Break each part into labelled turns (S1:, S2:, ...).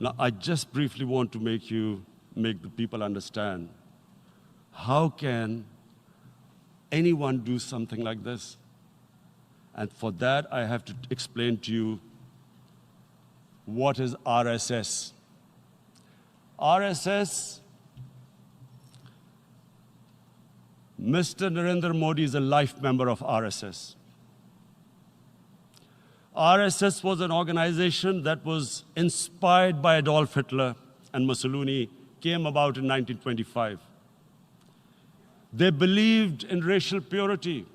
S1: Now, I just briefly want to make the people understand, how can anyone do something like this? And for that, I have to explain to you what is RSS. RSS, Mr. Narendra Modi is a life member of RSS. RSS was an organization that was inspired by Adolf Hitler and Mussolini, came about in 1925. They believed in racial purity,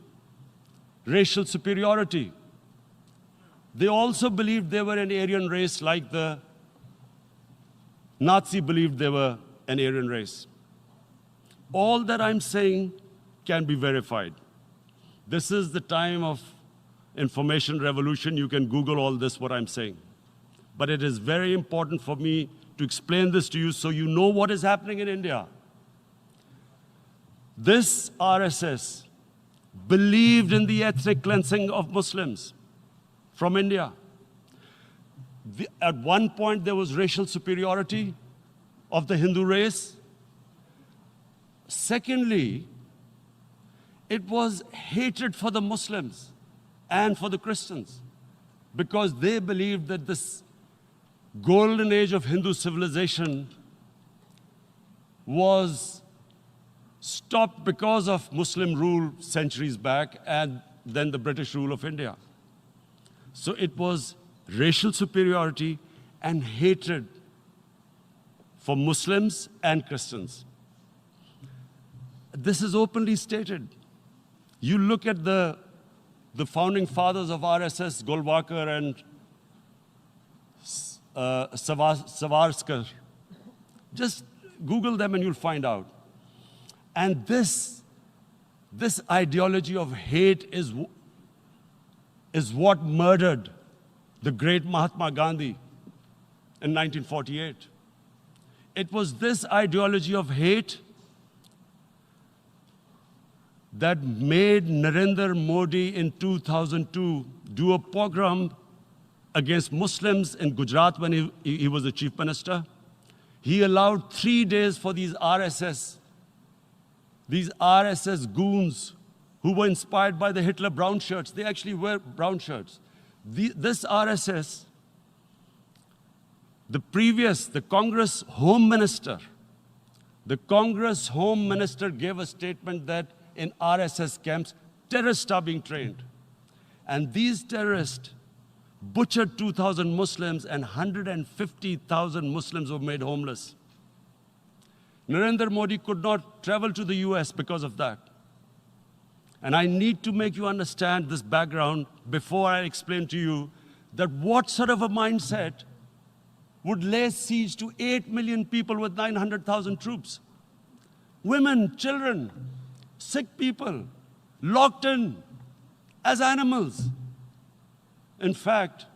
S1: racial superiority. They also believed they were an Aryan race like the Nazi believed they were an Aryan race. All that I'm saying can be verified. This is the time of information revolution. You can Google all this, what I'm saying. But it is very important for me to explain this to you so you know what is happening in India. This RSS believed in the ethnic cleansing of Muslims from India. At one point, there was racial superiority of the Hindu race. Secondly, it was hatred for the Muslims and for the Christians, because they believed that this golden age of Hindu civilization was stopped because of Muslim rule centuries back and then the British rule of India. So it was racial superiority and hatred for Muslims and Christians. This is openly stated. You look at the founding fathers of RSS, Golwalkar and Savarkar. Just Google them and you'll find out. And this ideology of hate is what murdered the great Mahatma Gandhi in 1948. It was this ideology of hate that made Narendra Modi in 2002 do a pogrom against Muslims in Gujarat when he was the chief minister. He allowed 3 days for these RSS goons who were inspired by the Hitler brown shirts. They actually wear brown shirts. This RSS, the Congress Home Minister gave a statement that in RSS camps, terrorists are being trained. And these terrorists butchered 2,000 Muslims and 150,000 Muslims were made homeless. Narendra Modi could not travel to the US because of that. And I need to make you understand this background before I explain to you that what sort of a mindset would lay siege to 8 million people with 900,000 troops. Women, children, sick people, locked in as animals. In fact,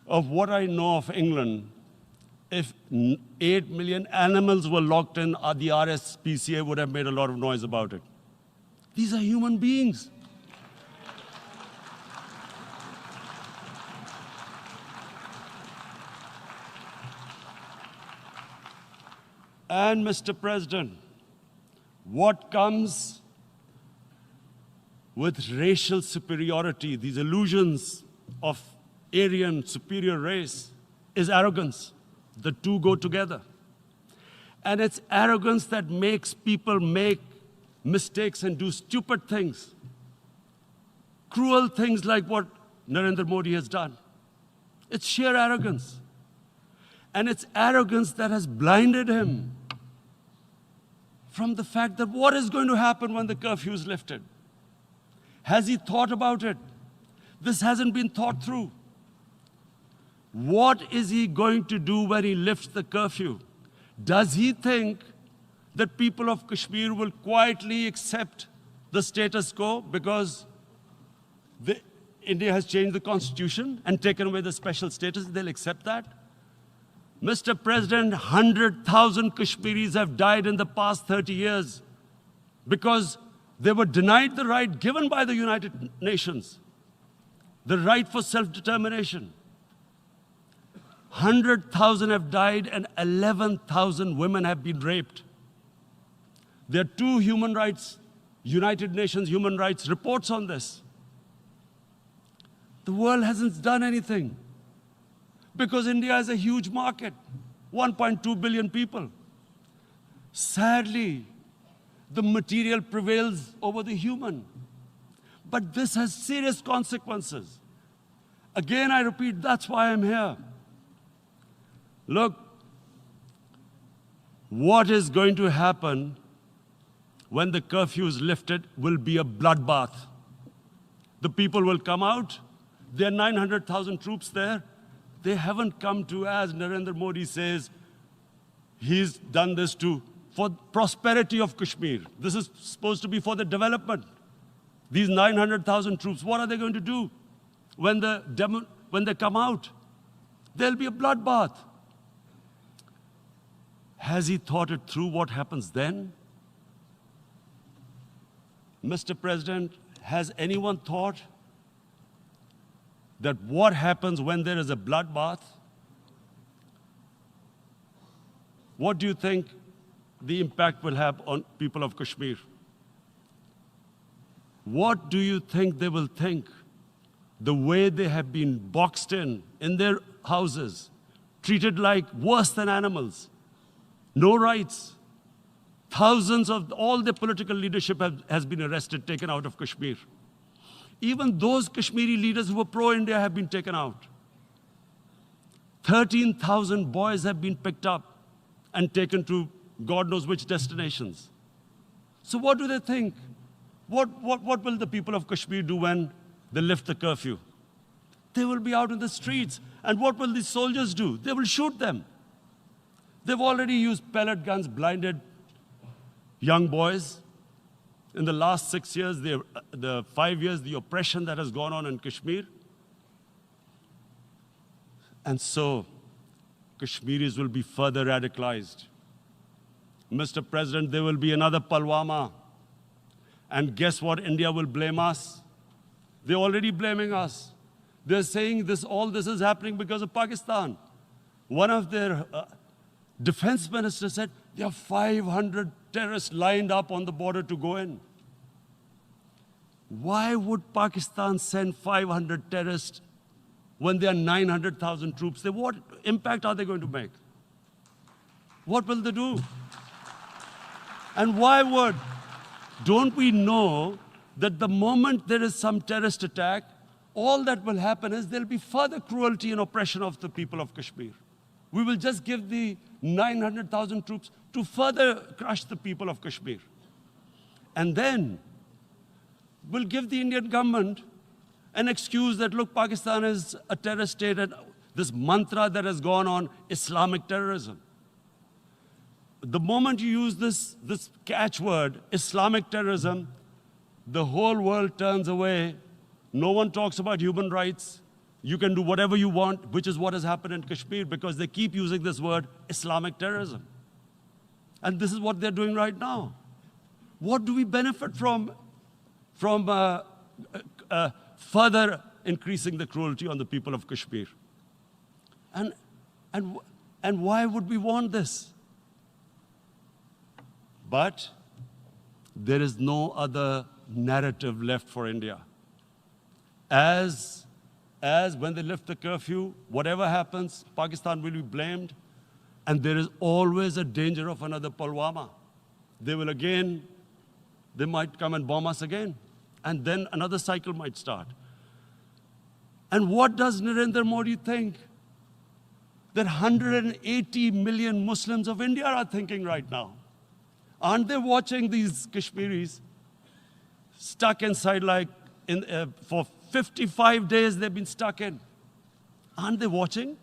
S1: of what I know of England, if 8 million animals were locked in, the RSPCA would have made a lot of noise about it. These are human beings. And Mr. President, what comes with racial superiority, these illusions of Aryan superior race, is arrogance. The two go together. And it's arrogance that makes people make mistakes and do stupid things. Cruel things like what Narendra Modi has done. It's sheer arrogance. And it's arrogance that has blinded him from the fact that what is going to happen when the curfew is lifted? Has he thought about it? This hasn't been thought through. What is he going to do when he lifts the curfew? Does he think that people of Kashmir will quietly accept the status quo because India has changed the constitution and taken away the special status? They'll accept that? Mr. President, 100,000 Kashmiris have died in the past 30 years because they were denied the right given by the United Nations, the right for self-determination. 100,000 have died and 11,000 women have been raped. There are two United Nations human rights reports on this. The world hasn't done anything because India is a huge market, 1.2 billion people. Sadly, the material prevails over the human. But this has serious consequences. Again, I repeat, that's why I'm here. Look, what is going to happen when the curfew is lifted will be a bloodbath. The people will come out. There are 900,000 troops there. They haven't come to, as Narendra Modi says, he's done this for prosperity of Kashmir. This is supposed to be for the development. These 900,000 troops, what are they going to do when they come out? There'll be a bloodbath. Has he thought it through what happens then? Mr. President, has anyone thought that what happens when there is a bloodbath? What do you think the impact will have on people of Kashmir? What do you think they will think? The way they have been boxed in their houses, treated like worse than animals, no rights. Thousands of all the political leadership has been arrested, taken out of Kashmir. Even those Kashmiri leaders who were pro-India have been taken out. 13,000 boys have been picked up and taken to God knows which destinations. So what do they think? What will the people of Kashmir do when they lift the curfew? They will be out in the streets. And what will these soldiers do? They will shoot them. They've already used pellet guns, blinded young boys. In the last 6 years, the 5 years, the oppression that has gone on in Kashmir. And so, Kashmiris will be further radicalized. Mr. President, there will be another Pulwama. And guess what? India will blame us. They're already blaming us. They're saying all this is happening because of Pakistan. One of their defense ministers said, there are 500 terrorists lined up on the border to go in. Why would Pakistan send 500 terrorists when there are 900,000 troops? What impact are they going to make? What will they do? And don't we know that the moment there is some terrorist attack, all that will happen is there'll be further cruelty and oppression of the people of Kashmir. We will just give the 900,000 troops to further crush the people of Kashmir. And then we'll give the Indian government an excuse that, look, Pakistan is a terrorist state, and this mantra that has gone on, Islamic terrorism. The moment you use this catchword, Islamic terrorism, the whole world turns away. No one talks about human rights. You can do whatever you want, which is what has happened in Kashmir, because they keep using this word, Islamic terrorism. And this is what they're doing right now. What do we benefit from further increasing the cruelty on the people of Kashmir? And why would we want this? But there is no other narrative left for India. As when they lift the curfew, whatever happens, Pakistan will be blamed, and there is always a danger of another Pulwama. They might come and bomb us again, and then another cycle might start. And what does Narendra Modi think? That 180 million Muslims of India are thinking right now. Aren't they watching these Kashmiris stuck inside for 55 days they've been stuck in? Aren't they watching?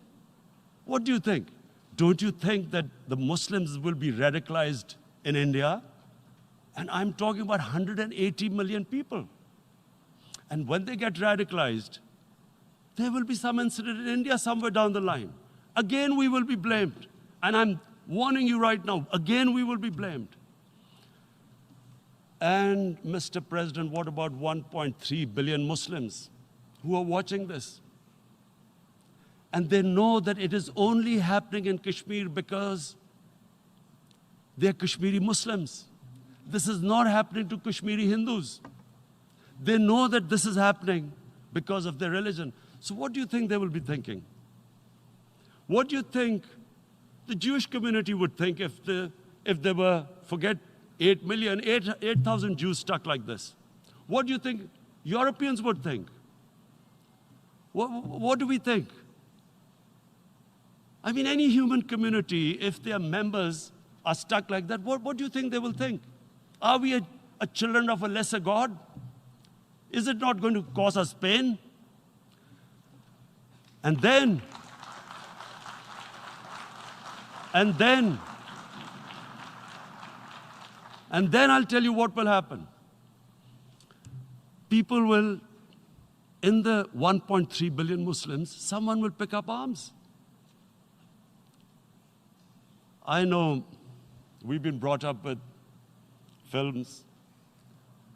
S1: What do you think? Don't you think that the Muslims will be radicalized in India? And I'm talking about 180 million people. And when they get radicalized, there will be some incident in India somewhere down the line. Again, we will be blamed. And I'm warning you right now, again, we will be blamed. And Mr. President, what about 1.3 billion Muslims who are watching this? And they know that it is only happening in Kashmir because they're Kashmiri Muslims. This is not happening to Kashmiri Hindus. They know that this is happening because of their religion. So what do you think they will be thinking? What do you think the Jewish community would think if there were, forget 8 million, 8,000 Jews stuck like this? What do you think Europeans would think? What do we think? I mean, any human community, if their members are stuck like that, what do you think they will think? Are we a children of a lesser God? Is it not going to cause us pain? And then I'll tell you what will happen. People will, in the 1.3 billion Muslims, someone will pick up arms. I know we've been brought up with films,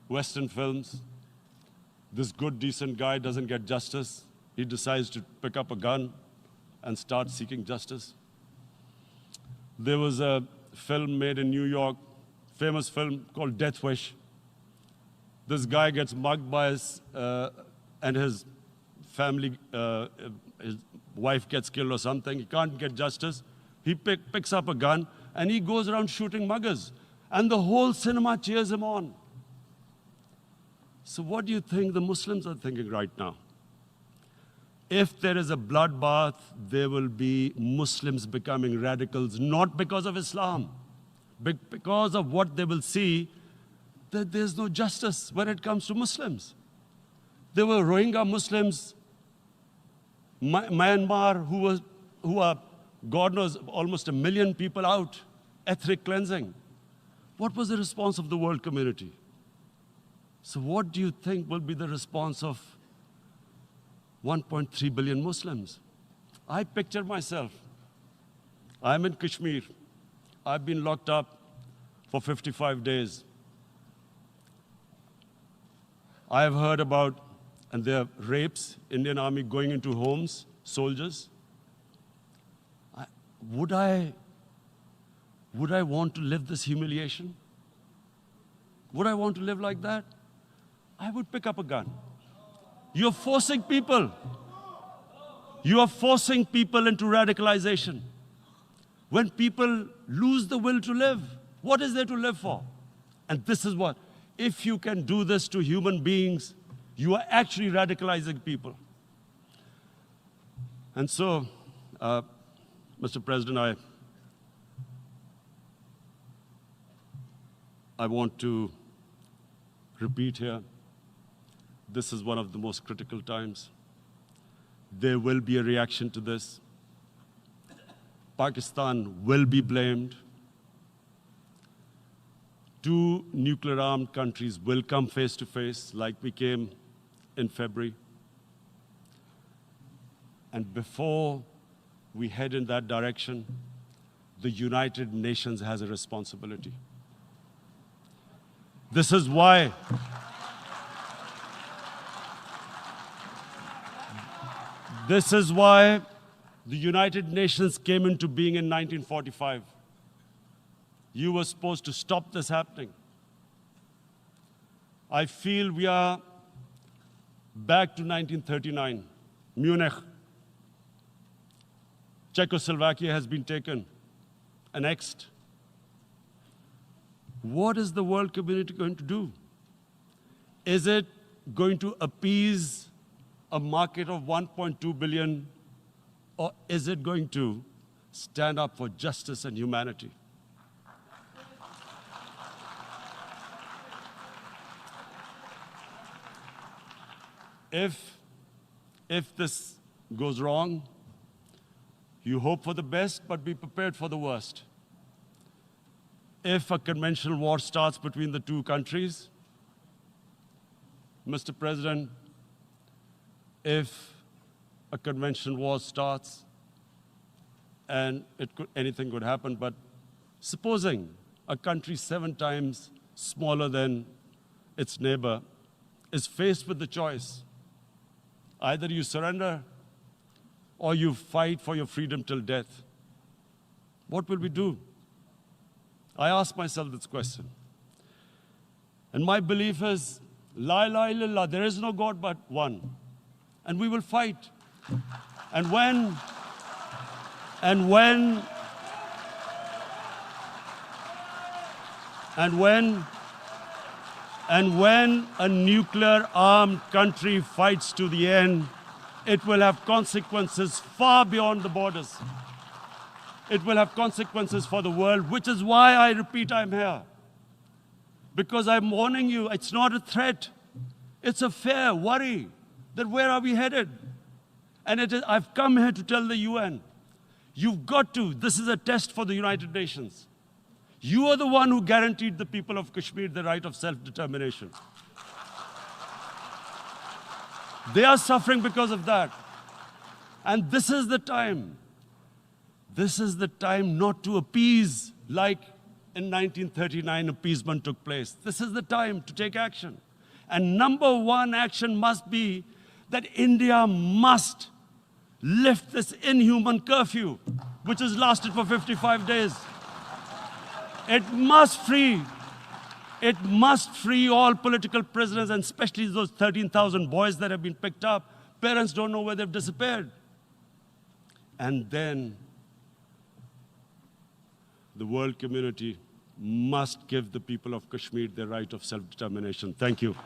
S1: Western films. This good, decent guy doesn't get justice. He decides to pick up a gun and start seeking justice. There was a film made in New York, famous film called Death Wish. This guy gets mugged by and his family, his wife gets killed or something. He can't get justice. He picks up a gun and he goes around shooting muggers. And the whole cinema cheers him on. So what do you think the Muslims are thinking right now? If there is a bloodbath, there will be Muslims becoming radicals, not because of Islam, but because of what they will see, that there's no justice when it comes to Muslims. There were Rohingya Muslims, Myanmar, who are, God knows, almost 1 million people out, ethnic cleansing. What was the response of the world community? So what do you think will be the response of 1.3 billion Muslims? I picture myself. I'm in Kashmir. I've been locked up for 55 days. I have heard about, and there are rapes, Indian Army going into homes, soldiers. Would I want to live this humiliation? Would I want to live like that? I would pick up a gun. You're forcing people. You are forcing people into radicalization. When people lose the will to live, what is there to live for? And this is what, if you can do this to human beings, you are actually radicalizing people. And so, Mr. President, I want to repeat here, this is one of the most critical times. There will be a reaction to this. Pakistan will be blamed. 2 nuclear-armed countries will come face to face, like we came in February. And before we head in that direction, the United Nations has a responsibility. This is why the United Nations came into being in 1945. You were supposed to stop this happening. I feel we are back to 1939, Munich. Czechoslovakia has been taken, annexed. What is the world community going to do? Is it going to appease a market of 1.2 billion, or is it going to stand up for justice and humanity? If this goes wrong, you hope for the best, but be prepared for the worst. If a conventional war starts between the 2 countries, Mr. President, if a conventional war starts, and anything could happen, but supposing a country 7 times smaller than its neighbor is faced with the choice, either you surrender or you fight for your freedom till death. What will we do? I ask myself this question. And my belief is, La ilaha illallah, there is no God but one. And we will fight. And when a nuclear-armed country fights to the end, it will have consequences far beyond the borders. It will have consequences for the world, which is why I repeat I'm here. Because I'm warning you, it's not a threat. It's a fair worry that where are we headed? And I've come here to tell the UN, you've got to, this is a test for the United Nations. You are the one who guaranteed the people of Kashmir the right of self-determination. They are suffering because of that. And this is the time. This is the time not to appease like in 1939 appeasement took place. This is the time to take action. And number one action must be that India must lift this inhuman curfew, which has lasted for 55 days. It must free all political prisoners, and especially those 13,000 boys that have been picked up. Parents don't know where they've disappeared. And then the world community must give the people of Kashmir their right of self-determination. Thank you.